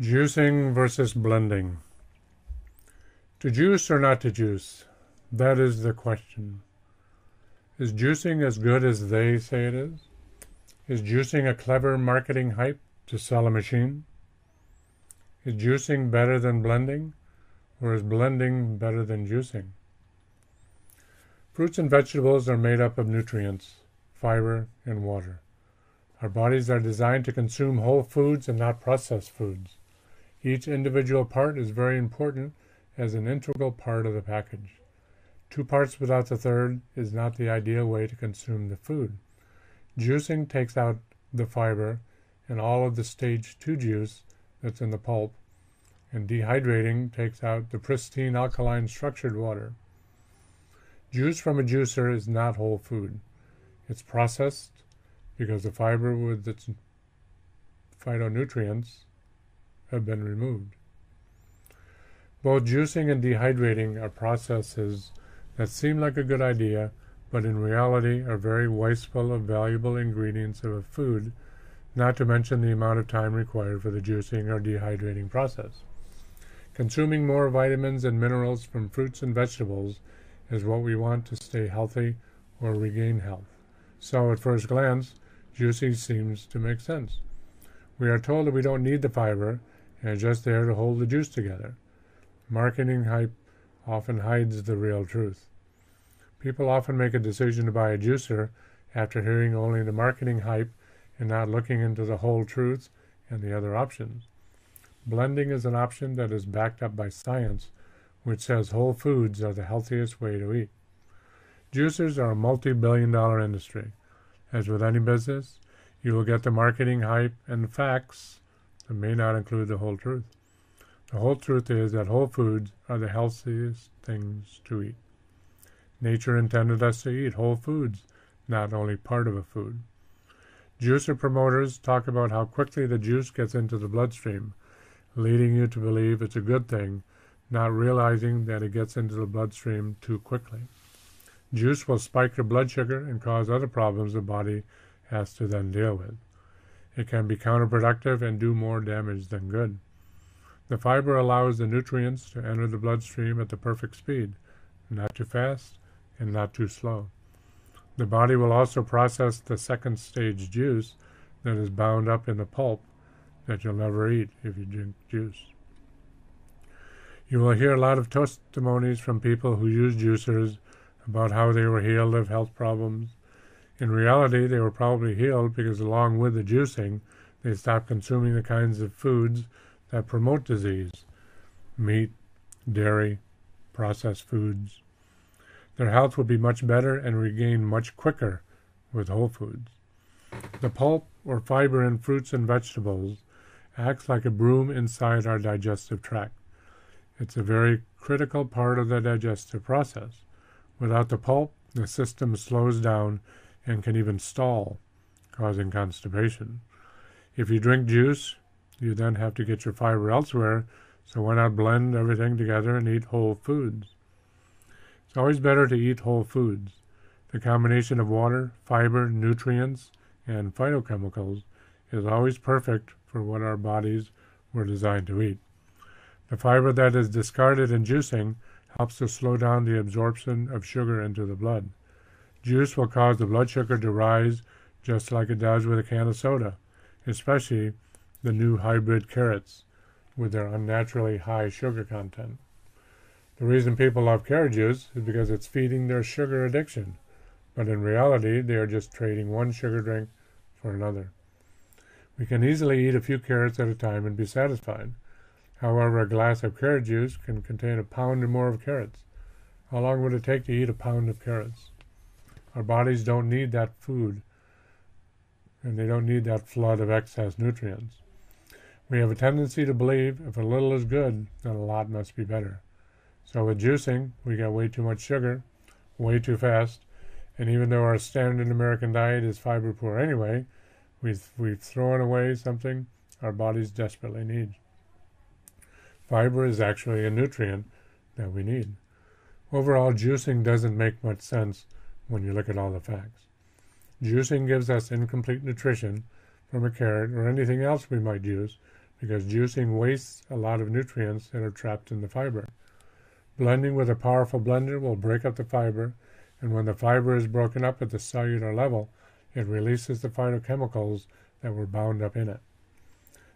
Juicing versus blending. To juice or not to juice? That is the question. Is juicing as good as they say it is? Is juicing a clever marketing hype to sell a machine? Is juicing better than blending? Or is blending better than juicing? Fruits and vegetables are made up of nutrients, fiber, and water. Our bodies are designed to consume whole foods and not processed foods. Each individual part is very important as an integral part of the package. Two parts without the third is not the ideal way to consume the food. Juicing takes out the fiber and all of the stage 2 juice that's in the pulp, and dehydrating takes out the pristine alkaline structured water. Juice from a juicer is not whole food. It's processed because the fiber with its phytonutrients have been removed. Both juicing and dehydrating are processes that seem like a good idea, but in reality are very wasteful of valuable ingredients of a food, not to mention the amount of time required for the juicing or dehydrating process. Consuming more vitamins and minerals from fruits and vegetables is what we want to stay healthy or regain health. So at first glance, juicing seems to make sense. We are told that we don't need the fiber and it's just there to hold the juice together. Marketing hype often hides the real truth. People often make a decision to buy a juicer after hearing only the marketing hype and not looking into the whole truth and the other options. Blending is an option that is backed up by science, which says whole foods are the healthiest way to eat. Juicers are a multi-billion-dollar industry. As with any business, you will get the marketing hype and facts that may not include the whole truth. The whole truth is that whole foods are the healthiest things to eat. Nature intended us to eat whole foods, not only part of a food. Juicer promoters talk about how quickly the juice gets into the bloodstream, leading you to believe it's a good thing, not realizing that it gets into the bloodstream too quickly. Juice will spike your blood sugar and cause other problems the body has to then deal with. It can be counterproductive and do more damage than good. The fiber allows the nutrients to enter the bloodstream at the perfect speed, not too fast and not too slow. The body will also process the second stage juice that is bound up in the pulp that you'll never eat if you drink juice. You will hear a lot of testimonies from people who use juicers about how they were healed of health problems. In reality, they were probably healed because along with the juicing, they stopped consuming the kinds of foods that promote disease: meat, dairy, processed foods. Their health would be much better and regain much quicker with whole foods. The pulp or fiber in fruits and vegetables acts like a broom inside our digestive tract. It's a very critical part of the digestive process. Without the pulp, the system slows down and can even stall, causing constipation. If you drink juice, you then have to get your fiber elsewhere, so why not blend everything together and eat whole foods? It's always better to eat whole foods. The combination of water, fiber, nutrients, and phytochemicals is always perfect for what our bodies were designed to eat. The fiber that is discarded in juicing helps to slow down the absorption of sugar into the blood. Juice will cause the blood sugar to rise just like it does with a can of soda, especially the new hybrid carrots with their unnaturally high sugar content. The reason people love carrot juice is because it's feeding their sugar addiction, but in reality they are just trading one sugar drink for another. We can easily eat a few carrots at a time and be satisfied. However, a glass of carrot juice can contain a pound or more of carrots. How long would it take to eat a pound of carrots? Our bodies don't need that food, and they don't need that flood of excess nutrients. We have a tendency to believe if a little is good, then a lot must be better. So with juicing, we get way too much sugar, way too fast, and even though our standard American diet is fiber poor anyway, we've thrown away something our bodies desperately need. Fiber is actually a nutrient that we need. Overall, juicing doesn't make much sense when you look at all the facts. Juicing gives us incomplete nutrition from a carrot or anything else we might use because juicing wastes a lot of nutrients that are trapped in the fiber. Blending with a powerful blender will break up the fiber, and when the fiber is broken up at the cellular level, it releases the phytochemicals that were bound up in it.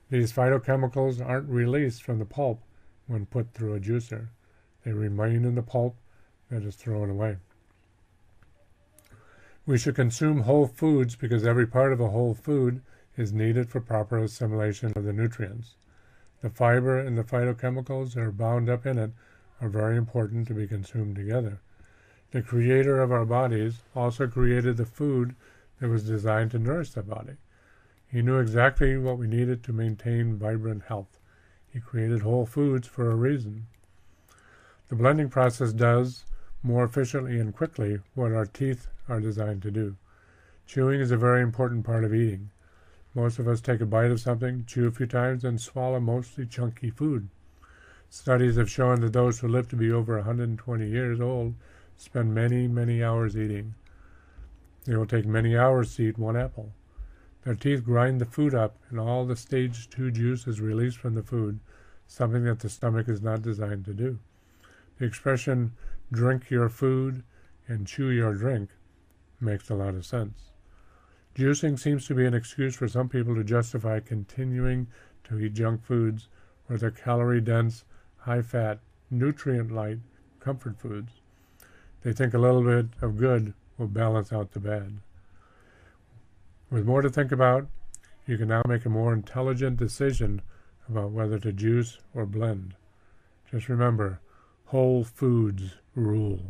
These phytochemicals aren't released from the pulp when put through a juicer. They remain in the pulp that is thrown away. We should consume whole foods because every part of a whole food is needed for proper assimilation of the nutrients. The fiber and the phytochemicals that are bound up in it are very important to be consumed together. The creator of our bodies also created the food that was designed to nourish the body. He knew exactly what we needed to maintain vibrant health. He created whole foods for a reason. The blending process does, more efficiently and quickly, what our teeth are designed to do. Chewing is a very important part of eating. Most of us take a bite of something, chew a few times, and swallow mostly chunky food. Studies have shown that those who live to be over 120 years old spend many, many hours eating. It will take many hours to eat one apple. Their teeth grind the food up, and all the stage 2 juice is released from the food, something that the stomach is not designed to do. The expression, drink your food and chew your drink, makes a lot of sense. Juicing seems to be an excuse for some people to justify continuing to eat junk foods or the calorie-dense, high-fat, nutrient-light comfort foods. They think a little bit of good will balance out the bad. With more to think about, you can now make a more intelligent decision about whether to juice or blend. Just remember, whole foods rule.